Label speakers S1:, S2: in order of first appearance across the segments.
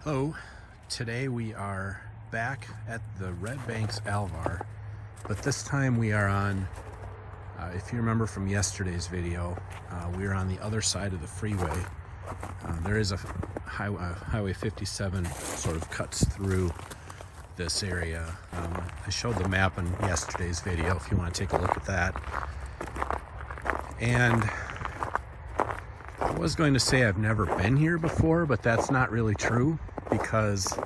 S1: Hello, today we are back at the Banks Alvar, but this time we are on, if you remember from yesterday's video, we are on the other side of the freeway. There is a highway 57 sort of cuts through this area. I showed the map in yesterday's video if you want to take a look at that. And I was going to say I've never been here before, but that's not really true, because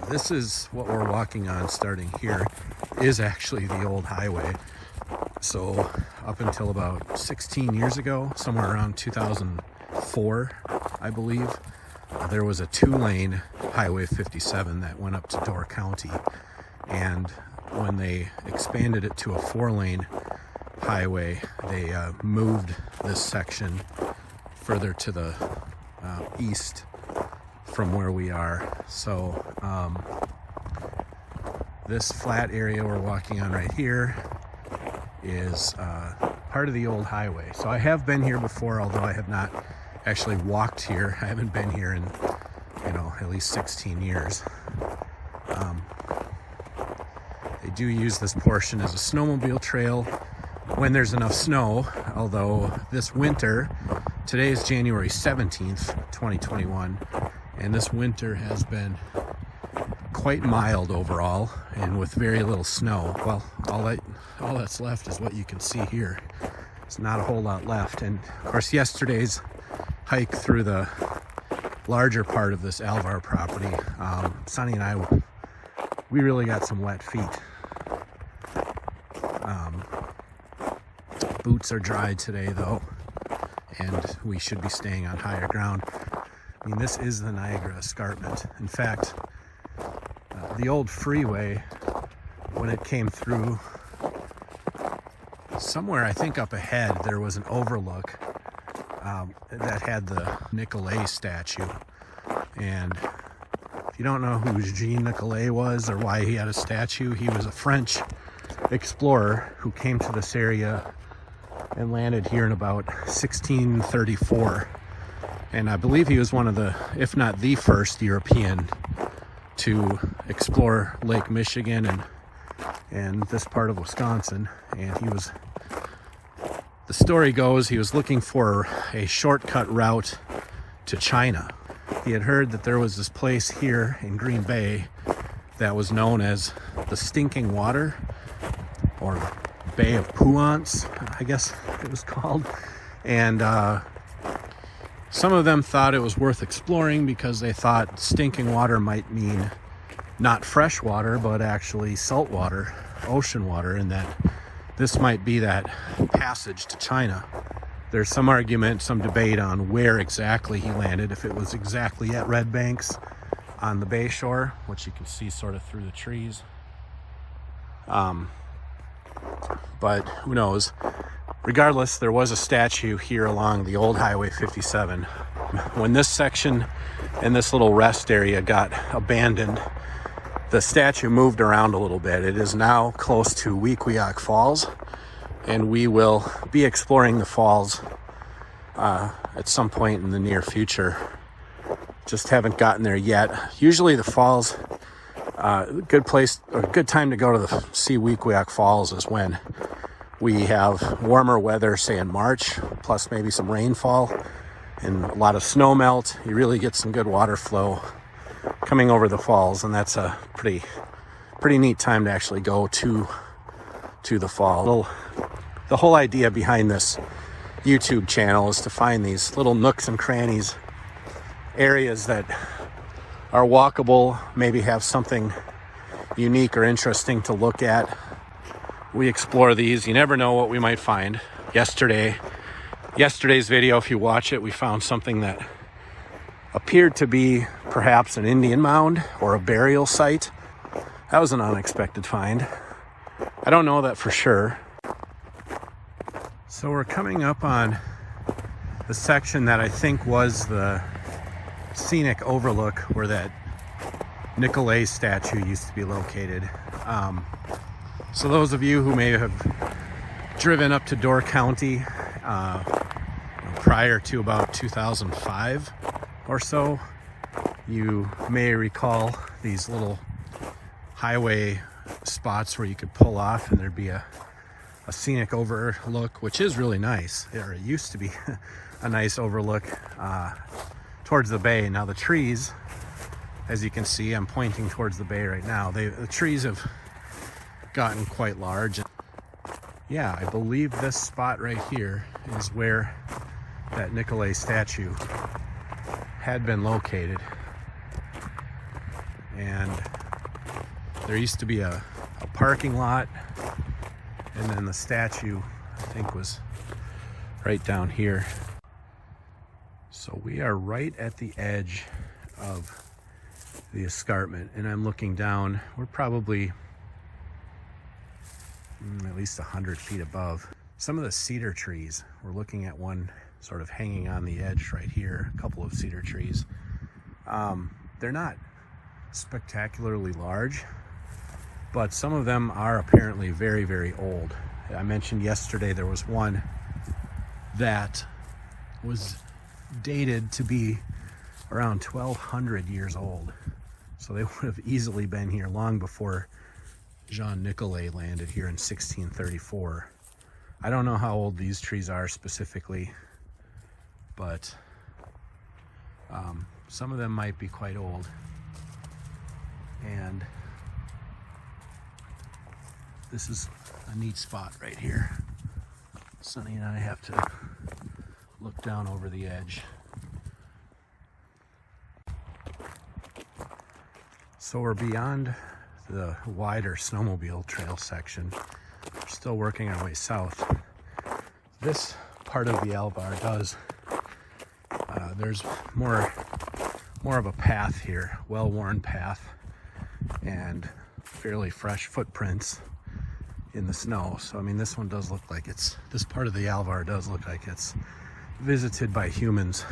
S1: this is what we're walking on starting here is actually the old highway. So up until about 16 years ago, somewhere around 2004, I believe, there was a two-lane highway 57 that went up to Door County, and when they expanded it to a four-lane highway, they moved this section further to the east from where we are. So this flat area we're walking on right here is part of the old highway. So I have been here before, although I have not actually walked here. I haven't been here in, at least 16 years. They do use this portion as a snowmobile trail when there's enough snow, although this winter, today is January 17th, 2021, and this winter has been quite mild overall and with very little snow. Well, all that's left is what you can see here. There's not a whole lot left. And of course, yesterday's hike through the larger part of this Alvar property, Sonny and I, we really got some wet feet. Boots are dry today though, and we should be staying on higher ground. I mean, this is the Niagara Escarpment. In fact, the old freeway, when it came through, somewhere I think up ahead there was an overlook that had the Nicolet statue. And if you don't know who Jean Nicolet was or why he had a statue, he was a French explorer who came to this area and landed here in about 1634. And I believe he was one of the, if not the first European to explore Lake Michigan and this part of Wisconsin. And he was, the story goes, he was looking for a shortcut route to China. He had heard that there was this place here in Green Bay that was known as the Stinking Water, or Bay of Puants, I guess it was called. And some of them thought it was worth exploring because they thought stinking water might mean not fresh water, but actually salt water, ocean water, and that this might be that passage to China. There's some argument, some debate on where exactly he landed, if it was exactly at Red Banks on the bay shore, which you can see sort of through the trees. But who knows? Regardless, there was a statue here along the old Highway 57. When this section and this little rest area got abandoned, the statue moved around a little bit. It is now close to Weequahic Falls, and we will be exploring the falls at some point in the near future. Just haven't gotten there yet. Usually the falls, good place or good time to go to see Weequahic Falls is when we have warmer weather, say in March, plus maybe some rainfall and a lot of snow melt. You really get some good water flow coming over the falls, and that's a pretty neat time to actually go to the fall. The whole idea behind this YouTube channel is to find these little nooks and crannies, areas that are walkable, maybe have something unique or interesting to look at. We explore these. You never know what we might find. Yesterday's video, if you watch it, we found something that appeared to be perhaps an Indian mound or a burial site. That was an unexpected find. I don't know that for sure. So we're coming up on the section that I think was the scenic overlook where that Nicolet statue used to be located. So those of you who may have driven up to Door County prior to about 2005 or so, You may recall these little highway spots where you could pull off and there'd be a scenic overlook, which is really nice. Or it used to be a nice overlook towards the bay. Now the trees, as you can see, I'm pointing towards the bay right now. The trees have gotten quite large. Yeah, I believe this spot right here is where that Nicolet statue had been located. And there used to be a parking lot, and then the statue, I think, was right down here. So we are right at the edge of the escarpment, and I'm looking down. We're probably at least 100 feet above. Some of the cedar trees, we're looking at one sort of hanging on the edge right here, a couple of cedar trees. They're not spectacularly large, but some of them are apparently very, very old. I mentioned yesterday there was one that was dated to be around 1,200 years old. So they would have easily been here long before Jean Nicolet landed here in 1634. I don't know how old these trees are specifically, but some of them might be quite old. And this is a neat spot right here. Sonny and I have to look down over the edge. So we're beyond the wider snowmobile trail section. We're still working our way south. This part of the Alvar does, there's more of a path here, well-worn path, and fairly fresh footprints in the snow. So I mean, this one does look like this part of the Alvar does look like it's visited by humans,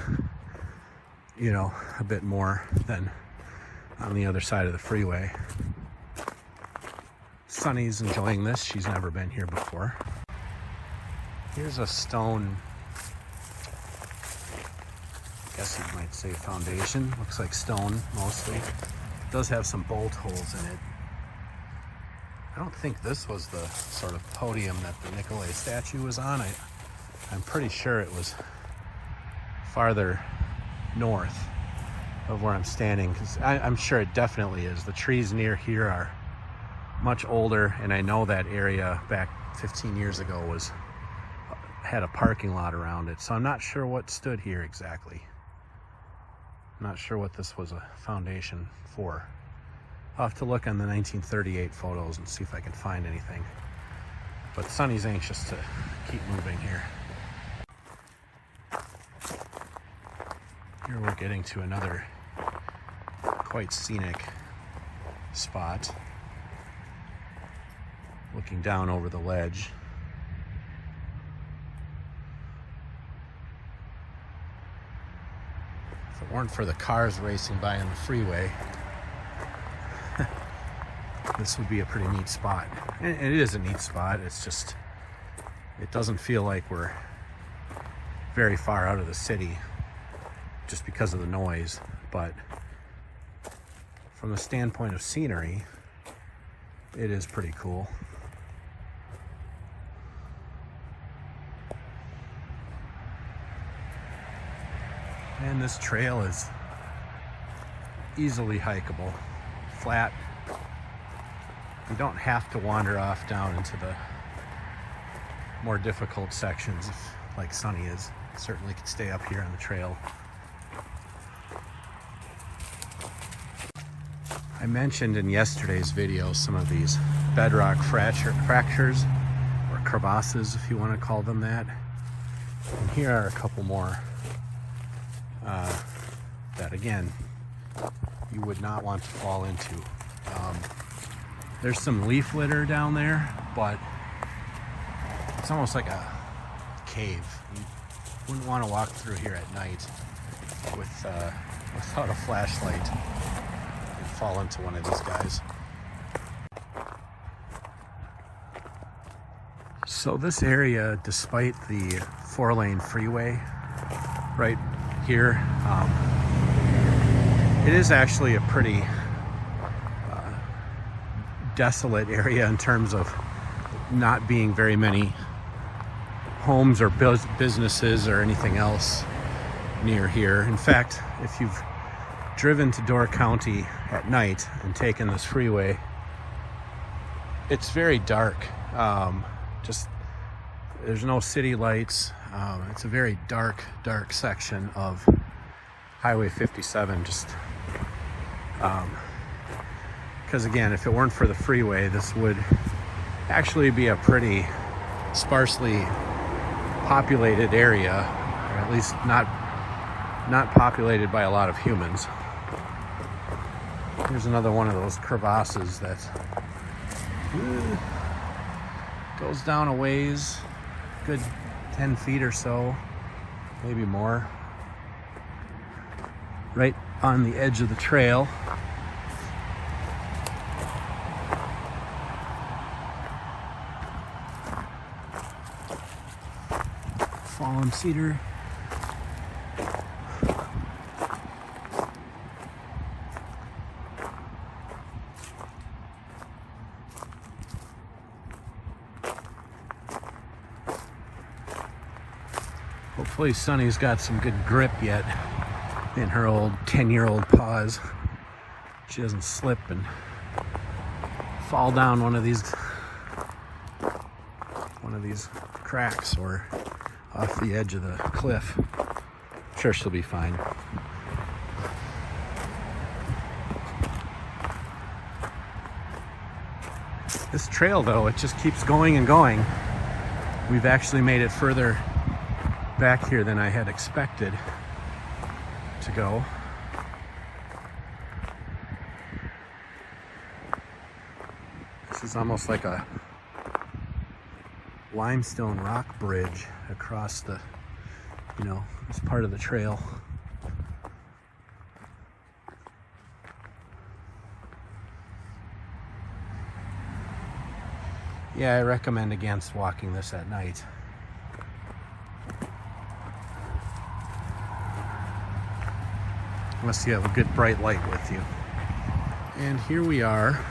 S1: you know, a bit more than on the other side of the freeway. Sunny's enjoying this. She's never been here before. Here's a stone, I guess you might say foundation. Looks like stone mostly. It does have some bolt holes in it. I don't think this was the sort of podium that the Nicolet statue was on. I'm pretty sure it was farther north of where I'm standing, because I'm sure it definitely is. The trees near here are much older, and I know that area back 15 years ago had a parking lot around it, so I'm not sure what stood here exactly. I'm not sure what this was a foundation for. I'll have to look on the 1938 photos and see if I can find anything. But Sonny's anxious to keep moving here. Here we're getting to another quite scenic spot. Looking down over the ledge. If it weren't for the cars racing by on the freeway, this would be a pretty neat spot. And it is a neat spot. It's just, it doesn't feel like we're very far out of the city just because of the noise. But from the standpoint of scenery, it is pretty cool. And this trail is easily hikeable, flat. You don't have to wander off down into the more difficult sections like Sonny is. Certainly could stay up here on the trail. I mentioned in yesterday's video some of these bedrock fractures, or crevasses if you want to call them that. And here are a couple more that, again, you would not want to fall into. There's some leaf litter down there, but it's almost like a cave. You wouldn't want to walk through here at night without a flashlight and fall into one of these guys. So this area, despite the 4-lane freeway right here, It is actually a pretty desolate area in terms of not being very many homes or businesses or anything else near here. In fact, if you've driven to Door County at night and taken this freeway, it's very dark. Just there's no city lights. It's a very dark section of Highway 57. Just because again, if it weren't for the freeway, this would actually be a pretty sparsely populated area, or at least not populated by a lot of humans. Here's another one of those crevasses that goes down a ways, good 10 feet or so, maybe more, right on the edge of the trail. Fallen cedar. Hopefully Sunny's got some good grip yet in her old 10-year-old paws. She doesn't slip and fall down one of these cracks or off the edge of the cliff. I'm sure she'll be fine. This trail, though, it just keeps going and going. We've actually made it further back here than I had expected to go. This is almost like a limestone rock bridge across the, this part of the trail. Yeah, I recommend against walking this at night. Unless you have a good bright light with you. And here we are.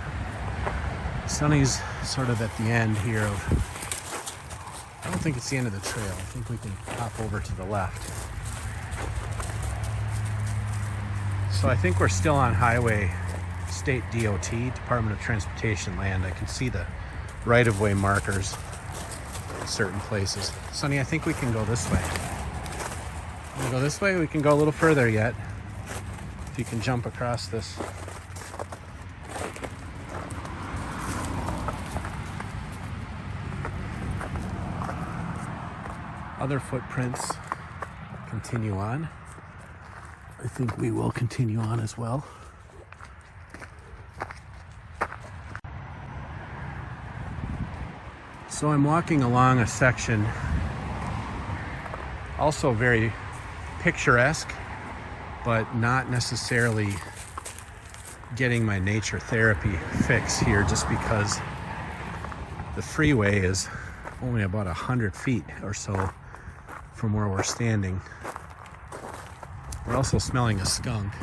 S1: Sunny's sort of at the end here of, I don't think it's the end of the trail. I think we can hop over to the left. So I think we're still on highway state DOT, Department of Transportation land. I can see the right-of-way markers in certain places. Sunny, I think we can go this way. Can we go this way? We can go a little further yet. If you can jump across this. Other footprints continue on. I think we will continue on as well. So I'm walking along a section, also very picturesque, but not necessarily getting my nature therapy fix here, just because the freeway is only about 100 feet or so from where we're standing. We're also smelling a skunk.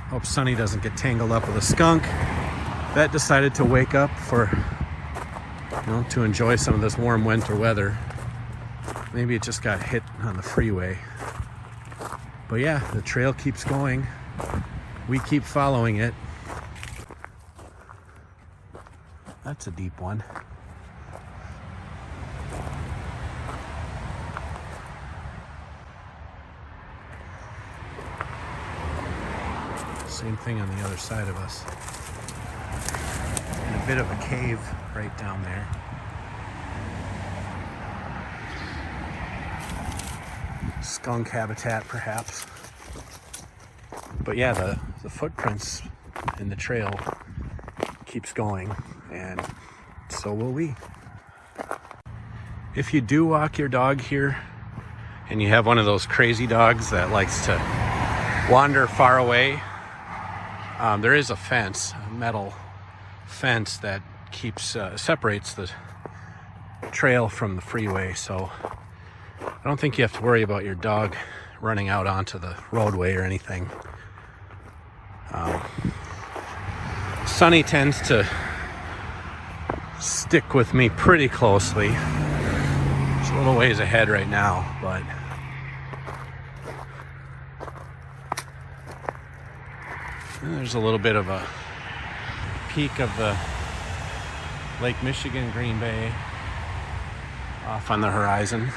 S1: Hope Sunny doesn't get tangled up with a skunk that decided to wake up to enjoy some of this warm winter weather. Maybe it just got hit on the freeway. But yeah, the trail keeps going. We keep following it. That's a deep one. Same thing on the other side of us. And a bit of a cave right down there. Skunk habitat, perhaps. But yeah, the footprints in the trail keeps going, and so will we. If you do walk your dog here, and you have one of those crazy dogs that likes to wander far away, there is a fence, a metal fence that separates the trail from the freeway, so I don't think you have to worry about your dog running out onto the roadway or anything. Sunny tends to stick with me pretty closely. It's a little ways ahead right now, but there's a little bit of a peak of the Lake Michigan, Green Bay off on the horizon.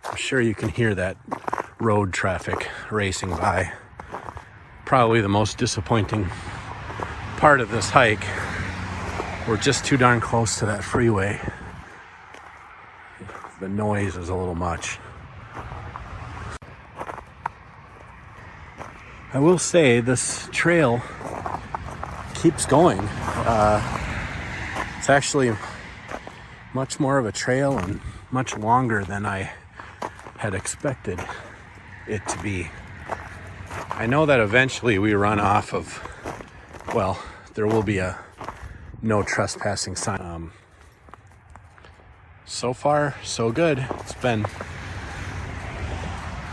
S1: I'm sure you can hear that road traffic racing by. Probably the most disappointing part of this hike. We're just too darn close to that freeway. The noise is a little much. I will say this trail keeps going. It's actually much more of a trail and much longer than I had expected it to be. I know that eventually we run off of, well, there will be a no trespassing sign. So far, so good. It's been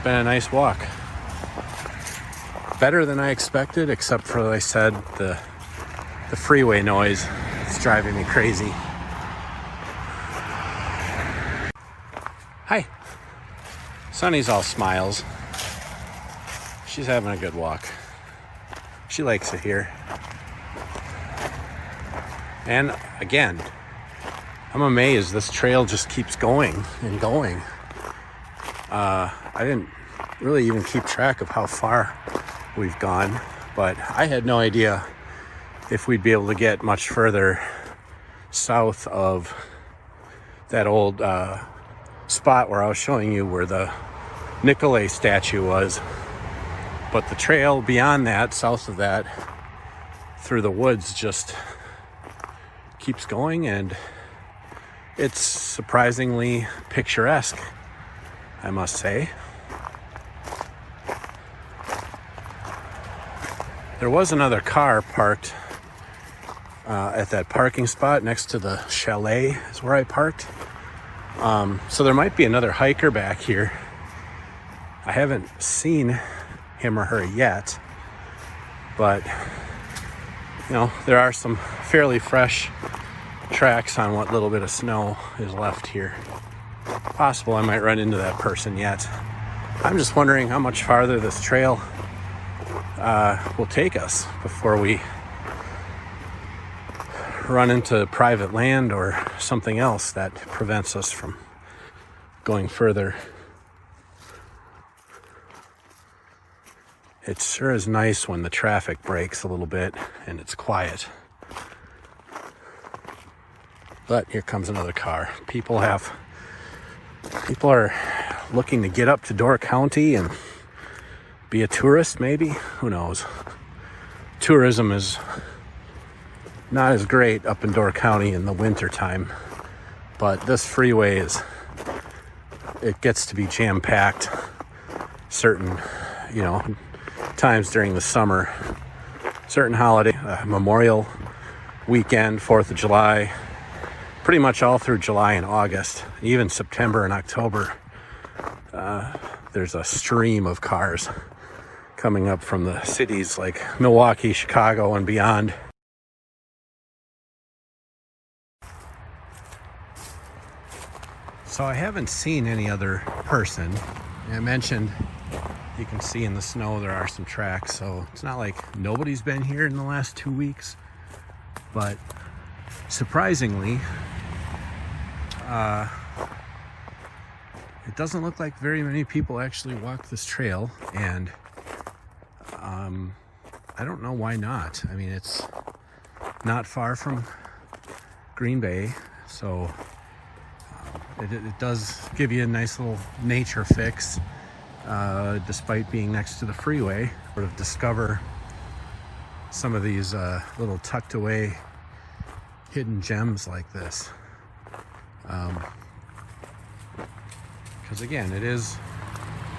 S1: a nice walk. Better than I expected, except for, like I said, the freeway noise. It's driving me crazy. Hi. Sunny's all smiles. She's having a good walk. She likes it here. And again, I'm amazed this trail just keeps going and going. I didn't really even keep track of how far we've gone, but I had no idea if we'd be able to get much further south of that old spot where I was showing you where the Nicolet statue was. But the trail beyond that, south of that, through the woods, just keeps going, and it's surprisingly picturesque, I must say. There was another car parked at that parking spot next to the chalet is where I parked. So there might be another hiker back here. I haven't seen him or her yet, but you know, there are some fairly fresh tracks on what little bit of snow is left here. Possible I might run into that person yet. I'm just wondering how much farther this trail will take us before we run into private land or something else that prevents us from going further. It sure is nice when the traffic breaks a little bit and it's quiet. But here comes another car. People are looking to get up to Door County and be a tourist, maybe? Who knows? Tourism is not as great up in Door County in the winter time, but this freeway it gets to be jam-packed certain, times during the summer, certain holiday, Memorial weekend, 4th of July, pretty much all through July and August, even September and October. There's a stream of cars coming up from the cities like Milwaukee, Chicago, and beyond. So I haven't seen any other person. I mentioned you can see in the snow there are some tracks, so it's not like nobody's been here in the last 2 weeks. But surprisingly, it doesn't look like very many people actually walk this trail, and I don't know why not. I mean, it's not far from Green Bay, so it does give you a nice little nature fix, despite being next to the freeway. Sort of discover some of these little tucked away hidden gems like this. Because again, it is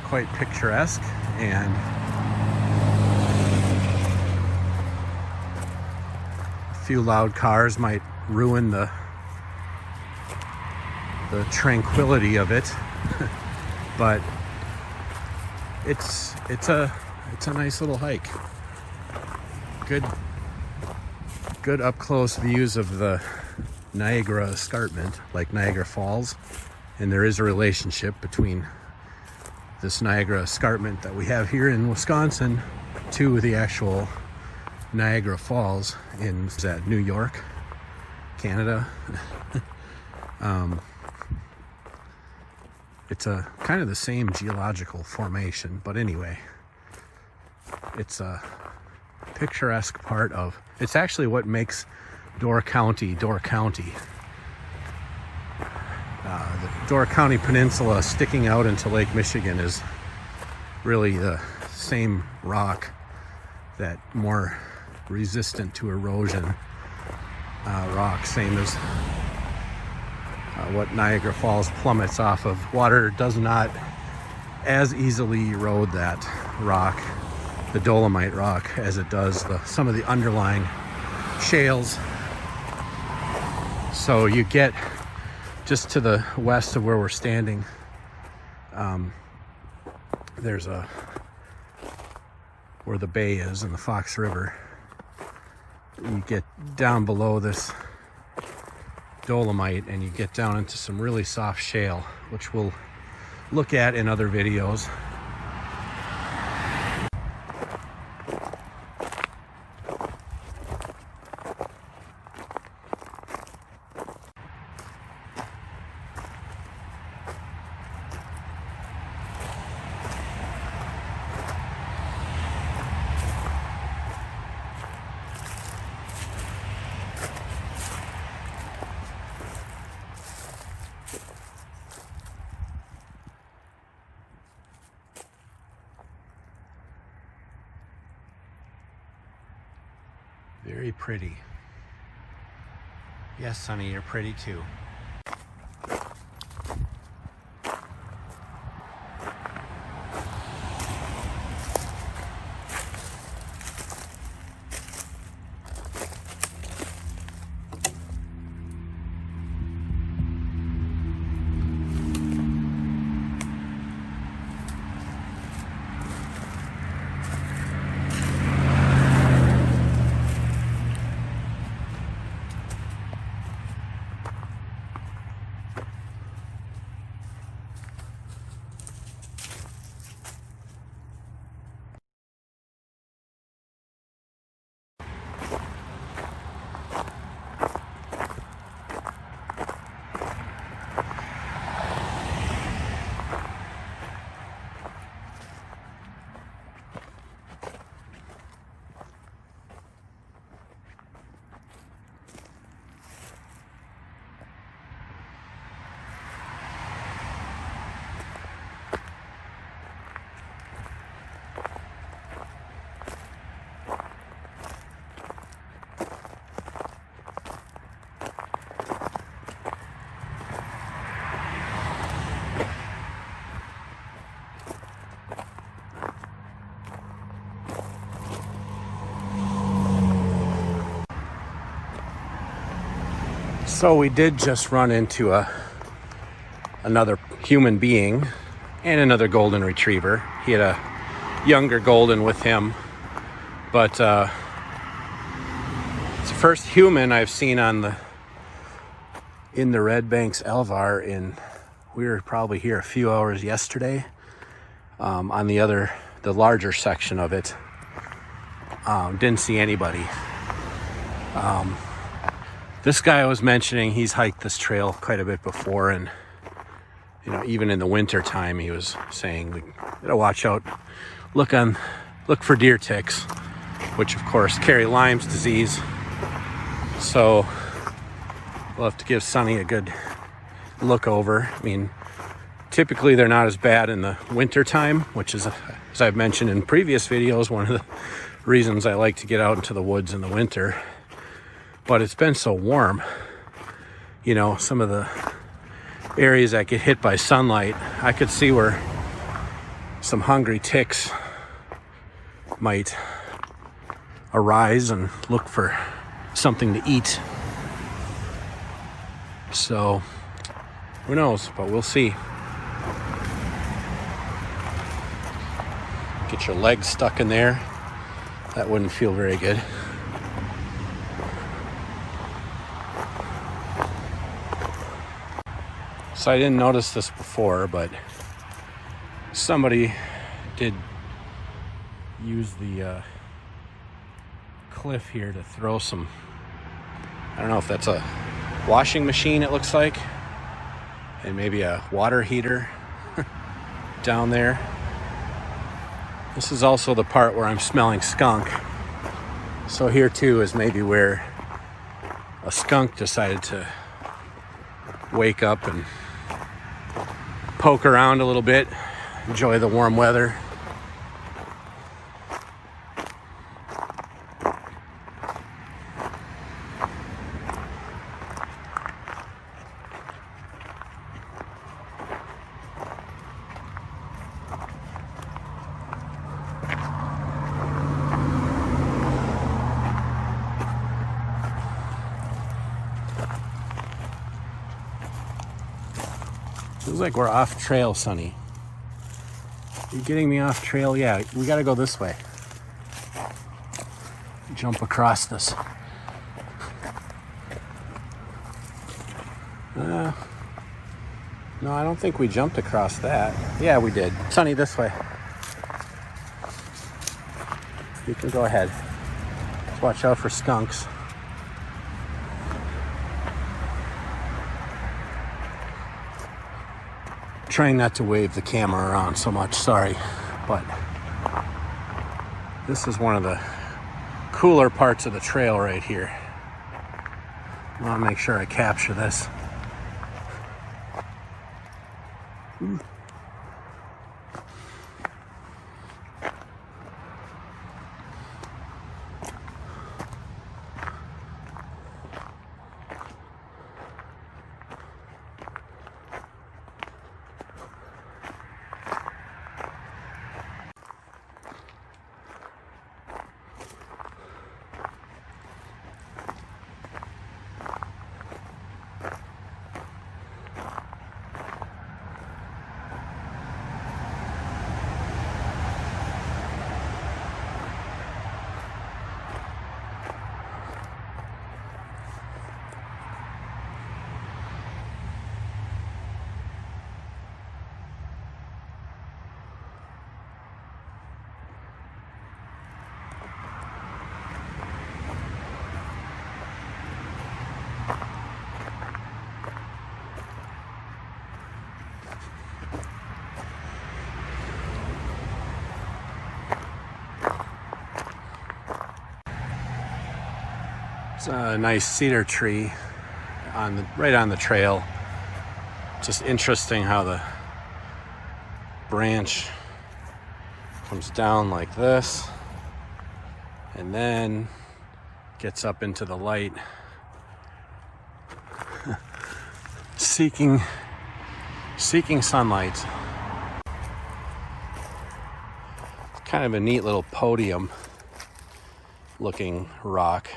S1: quite picturesque, and a few loud cars might ruin the tranquility of it. but it's a nice little hike. Good up close views of the Niagara Escarpment, like Niagara Falls, and there is a relationship between this Niagara Escarpment that we have here in Wisconsin to the actual Niagara Falls in New York, Canada. It's a kind of the same geological formation, but anyway, it's a picturesque part of, it's actually what makes Door County. The Door County Peninsula sticking out into Lake Michigan is really the same rock, that more resistant to erosion rock, same as what Niagara Falls plummets off of. Water does not as easily erode that rock, the dolomite rock, as it does some of the underlying shales. So you get just to the west of where we're standing, there's where the bay is in the Fox River. You get down below this dolomite and you get down into some really soft shale, which we'll look at in other videos. Very pretty. Yes, Sonny, you're pretty too. So we did just run into another human being and another golden retriever. He had a younger golden with him, but it's the first human I've seen in the red Banks Alvar. We were probably here a few hours yesterday. On the larger section of it, didn't see anybody. This guy I was mentioning, he's hiked this trail quite a bit before, and even in the winter time, he was saying we gotta watch out, look for deer ticks, which of course carry Lyme's disease. So we'll have to give Sonny a good look over. I mean, typically they're not as bad in the winter time, which is, as I've mentioned in previous videos, one of the reasons I like to get out into the woods in the winter. But it's been so warm, some of the areas that get hit by sunlight, I could see where some hungry ticks might arise and look for something to eat. So who knows, but we'll see. Get your legs stuck in there. That wouldn't feel very good. So I didn't notice this before, but somebody did use the cliff here to throw some, I don't know if that's a washing machine, it looks like, and maybe a water heater down there. This is also the part where I'm smelling skunk. So here too is maybe where a skunk decided to wake up and poke around a little bit, enjoy the warm weather. Feels like we're off trail, Sonny. You getting me off trail? Yeah, we gotta go this way. Jump across this. No, I don't think we jumped across that. Yeah, we did. Sonny, this way. You can go ahead. Just watch out for skunks. Trying not to wave the camera around so much, sorry, but this is one of the cooler parts of the trail right here. I want to make sure I capture this. It's a nice cedar tree right on the trail. Just interesting how the branch comes down like this and then gets up into the light, seeking sunlight. It's kind of a neat little podium looking rock.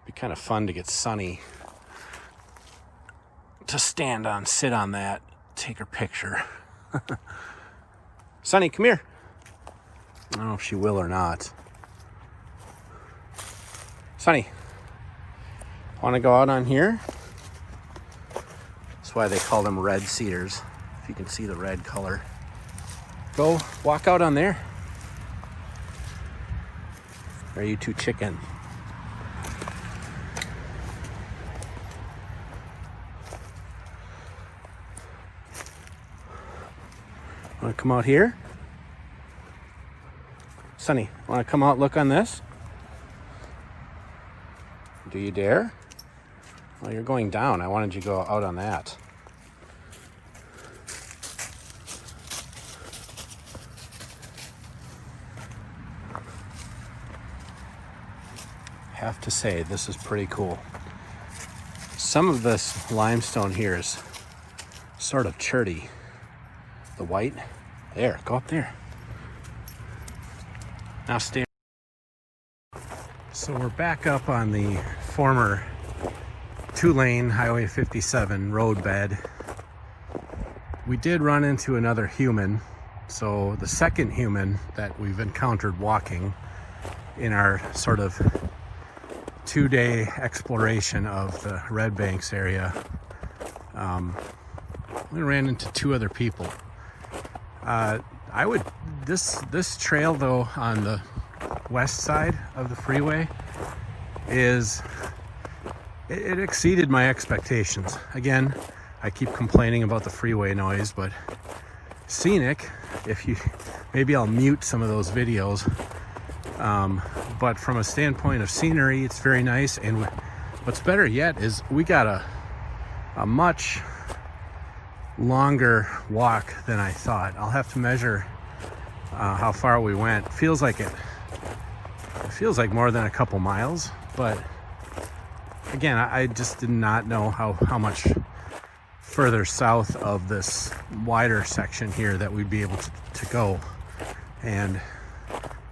S1: Be kind of fun to get Sunny to stand on, sit on that, take her picture. Sunny, come here. I don't know if she will or not. Sunny, want to go out on here? That's why they call them red cedars, if you can see the red color. Go walk out on there. Or are you too chicken? Want to come out here? Sunny, want to come out, look on this? Do you dare? Well, you're going down. I wanted you to go out on that. Have to say, this is pretty cool. Some of this limestone here is sort of cherty. The white. There, go up there. Now stay. So we're back up on the former two-lane Highway 57 roadbed. We did run into another human So the second human that we've encountered walking in our sort of 2-day exploration of the Red Banks area, we ran into 2 other people. This trail though on the west side of the freeway it exceeded my expectations. Again, I keep complaining about the freeway noise, but scenic, maybe I'll mute some of those videos, but from a standpoint of scenery, it's very nice. And what's better yet is we got a much longer walk than I thought. I'll have to measure how far we went. It feels like more than a couple miles, but again, I just did not know how much further south of this wider section here that we'd be able to go. And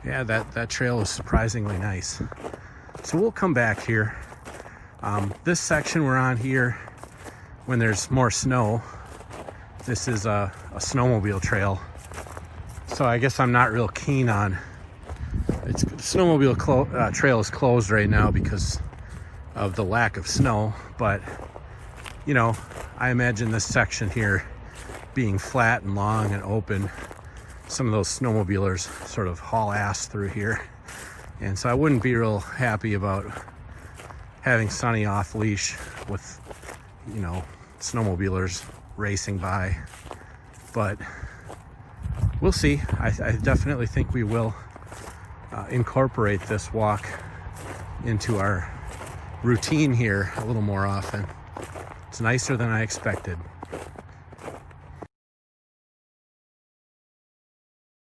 S1: yeah, that trail is surprisingly nice. So we'll come back here. This section we're on here, when there's more snow, this is a snowmobile trail. So I guess I'm not real keen on the snowmobile trail is closed right now because of the lack of snow, but you know, I imagine this section here being flat and long and open, some of those snowmobilers sort of haul ass through here, and so I wouldn't be real happy about having Sunny off leash with, you know, snowmobilers racing by. But we'll see. I definitely think we will incorporate this walk into our routine here a little more often. It's nicer than I expected.